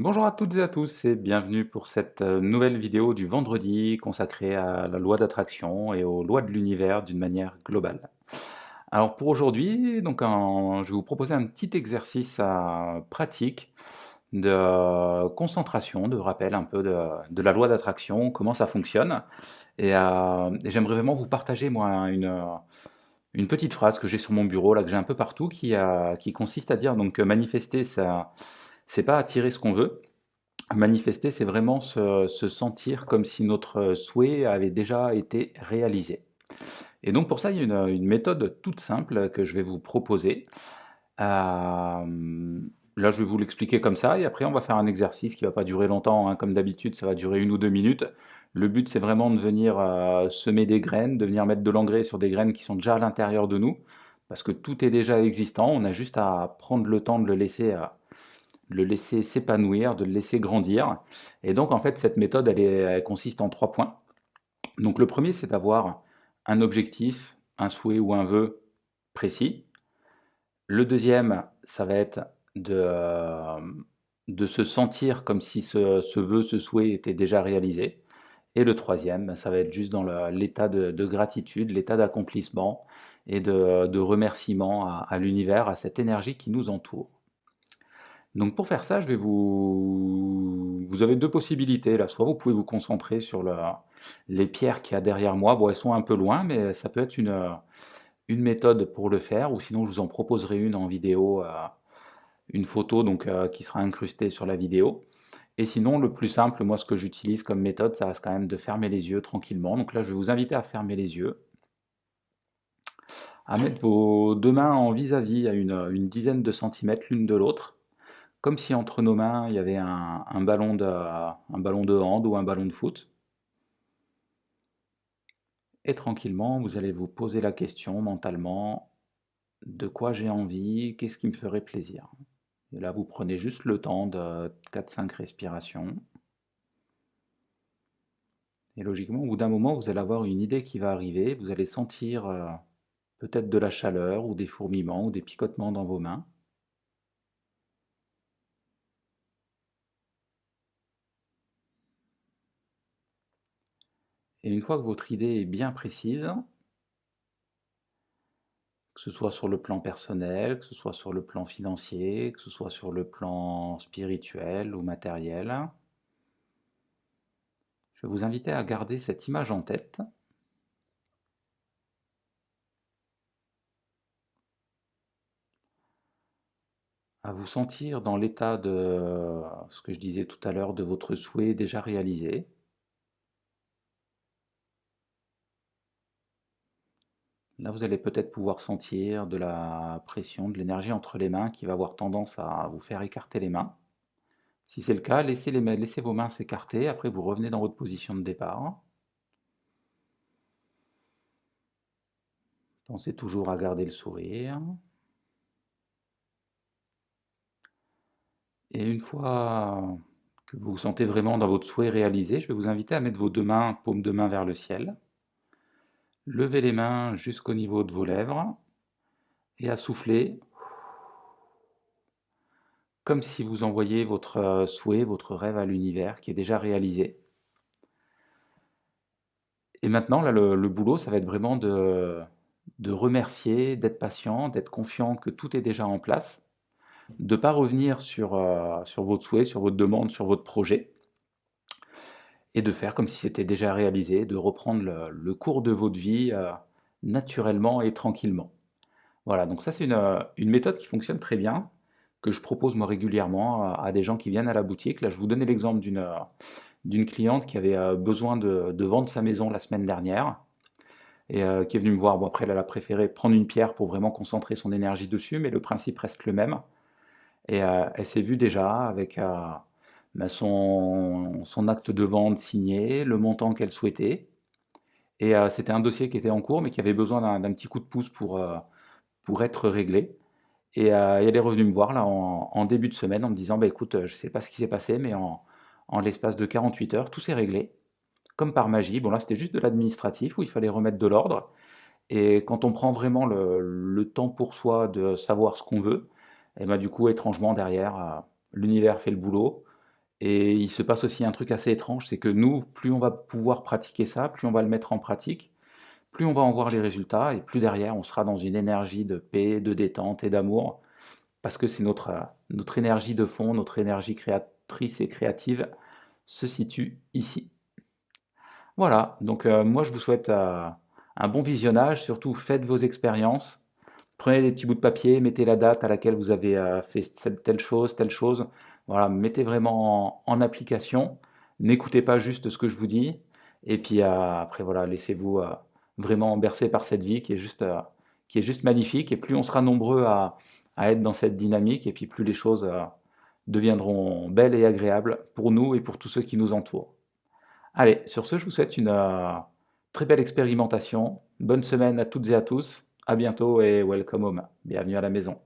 Bonjour à toutes et à tous et bienvenue pour cette nouvelle vidéo du vendredi consacrée à la loi d'attraction et aux lois de l'univers d'une manière globale. Alors pour aujourd'hui, je vais vous proposer un petit exercice pratique de concentration, de rappel un peu de la loi d'attraction, comment ça fonctionne. Et j'aimerais vraiment vous partager moi une petite phrase que j'ai sur mon bureau, là que j'ai un peu partout, qui consiste à dire donc manifester, ça, c'est pas attirer ce qu'on veut. Manifester, c'est vraiment se sentir comme si notre souhait avait déjà été réalisé. Et donc pour ça, il y a une méthode toute simple que je vais vous proposer. Là, je vais vous l'expliquer comme ça, et après on va faire un exercice qui va pas durer longtemps, hein, comme d'habitude, ça va durer 1 ou 2 minutes. Le but, c'est vraiment de venir semer des graines, de venir mettre de l'engrais sur des graines qui sont déjà à l'intérieur de nous, parce que tout est déjà existant, on a juste à prendre le temps de le laisser s'épanouir, de le laisser grandir. Et donc, en fait, cette méthode, elle consiste en 3 points. Donc, le premier, c'est d'avoir un objectif, un souhait ou un vœu précis. Le deuxième, ça va être de se sentir comme si ce vœu, ce souhait était déjà réalisé. Et le troisième, ça va être juste dans l'état de gratitude, l'état d'accomplissement et de remerciement à l'univers, à cette énergie qui nous entoure. Donc pour faire ça, vous avez deux possibilités là. Soit vous pouvez vous concentrer sur les pierres qu'il y a derrière moi. Bon, elles sont un peu loin, mais ça peut être une méthode pour le faire. Ou sinon, je vous en proposerai une en vidéo, une photo qui sera incrustée sur la vidéo. Et sinon, le plus simple, moi, ce que j'utilise comme méthode, ça reste quand même de fermer les yeux tranquillement. Donc là, je vais vous inviter à fermer les yeux, à mettre vos deux mains en vis-à-vis à une dizaine de centimètres l'une de l'autre, comme si entre nos mains il y avait un ballon de hand ou un ballon de foot. Et tranquillement, vous allez vous poser la question mentalement, de quoi j'ai envie, qu'est-ce qui me ferait plaisir. Et là, vous prenez juste le temps de 4-5 respirations. Et logiquement, au bout d'un moment, vous allez avoir une idée qui va arriver, vous allez sentir peut-être de la chaleur ou des fourmillements ou des picotements dans vos mains. Et une fois que votre idée est bien précise, que ce soit sur le plan personnel, que ce soit sur le plan financier, que ce soit sur le plan spirituel ou matériel, je vais vous inviter à garder cette image en tête, à vous sentir dans l'état de ce que je disais tout à l'heure, de votre souhait déjà réalisé. Là, vous allez peut-être pouvoir sentir de la pression, de l'énergie entre les mains qui va avoir tendance à vous faire écarter les mains. Si c'est le cas, laissez vos mains s'écarter, après vous revenez dans votre position de départ. Pensez toujours à garder le sourire. Et une fois que vous vous sentez vraiment dans votre souhait réalisé, je vais vous inviter à mettre vos deux mains, paumes de main vers le ciel. Levez les mains jusqu'au niveau de vos lèvres et à souffler comme si vous envoyiez votre souhait, votre rêve à l'univers qui est déjà réalisé. Et maintenant, là, le boulot, ça va être vraiment de remercier, d'être patient, d'être confiant que tout est déjà en place, de ne pas revenir sur votre souhait, sur votre demande, sur votre projet, et de faire comme si c'était déjà réalisé, de reprendre le cours de votre vie naturellement et tranquillement. Voilà, donc ça c'est une méthode qui fonctionne très bien, que je propose moi régulièrement à des gens qui viennent à la boutique. Là, je vous donnais l'exemple d'une cliente qui avait besoin de vendre sa maison la semaine dernière et qui est venue me voir. Bon, après, elle a préféré prendre une pierre pour vraiment concentrer son énergie dessus, mais le principe reste le même. Et elle s'est vue déjà avec son acte de vente signé, le montant qu'elle souhaitait. Et c'était un dossier qui était en cours, mais qui avait besoin d'un petit coup de pouce pour être réglé. Et elle est revenue me voir là en début de semaine en me disant, bah écoute, je ne sais pas ce qui s'est passé, mais en l'espace de 48 heures, tout s'est réglé, comme par magie. Bon là, c'était juste de l'administratif où il fallait remettre de l'ordre. Et quand on prend vraiment le temps pour soi de savoir ce qu'on veut, et ben du coup, étrangement, derrière, l'univers fait le boulot. Et il se passe aussi un truc assez étrange, c'est que nous, plus on va pouvoir pratiquer ça, plus on va le mettre en pratique, plus on va en voir les résultats, et plus derrière on sera dans une énergie de paix, de détente et d'amour, parce que c'est notre énergie de fond, notre énergie créatrice et créative se situe ici. Voilà, donc moi je vous souhaite un bon visionnage, surtout faites vos expériences, prenez des petits bouts de papier, mettez la date à laquelle vous avez fait telle chose, voilà, mettez vraiment en application, n'écoutez pas juste ce que je vous dis, et puis après voilà, laissez-vous vraiment bercer par cette vie qui est juste magnifique, et plus on sera nombreux à être dans cette dynamique, et puis plus les choses deviendront belles et agréables pour nous et pour tous ceux qui nous entourent. Allez, sur ce, je vous souhaite une très belle expérimentation. Bonne semaine à toutes et à tous. À bientôt et welcome home. Bienvenue à la maison.